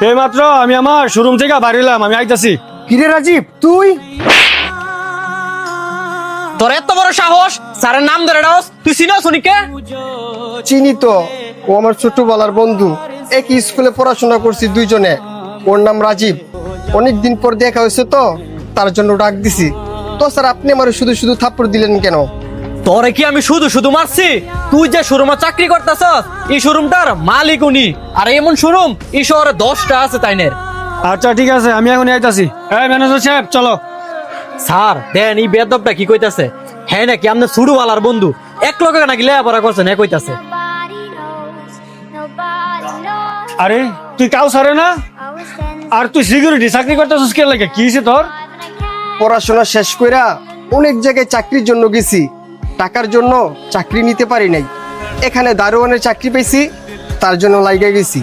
এই মাত্র আমি আমার শোরুম থেকে বাড়িলাম, আমি আইতাছি। কিরে রাজীব তুই? তোর এত বড় সাহস, স্যারের নাম ধরে ডাকস? তুই চিনো শুনিকে? চিনি তো, ও আমার ছোটবেলার বন্ধু, একই স্কুলে পড়াশোনা করছি দুইজনে। ওর নাম রাজীব। অনেকদিন পর দেখা হয়েছে তো, তার জন্য ডাক দিছি। তো স্যার আপনি আমার শুধু শুধু থাপ্পড় দিলেন কেন? তোরে কি আমি শুধু শুধু মারছি? তুই যে শোরুমে চাকরি করতেছস, এই শোরুমটার মালিক উনি। আর এমন শোরুম এই শহরে 10টা আছে তাইনের। আচ্ছা ঠিক আছে, আমি এখন আইতাছি। এই ম্যানেজার সাহেব চলো। স্যার দেন এই বেদবটা কি কইতাছে? হ্যাঁ নাকি আপনার ছোটবেলার বন্ধু, এক লগে নাকি লেখাপড়া করছেন, হ্যাঁ কইতাছে। আরে তুই কাউ সারে না, আর তুই সিকিউরিটি চাকরি করতেছিস কে লাগে? কি হয়েছে তোর? পড়াশোনা শেষ কইরা অনেক জায়গায় চাকরির জন্য গেছি, টাকার জন্য চাকরি নিতে পারি নাই। এখানে দারোয়ানের চাকরি পেয়েছি, তার জন্য লাইগা গেছি।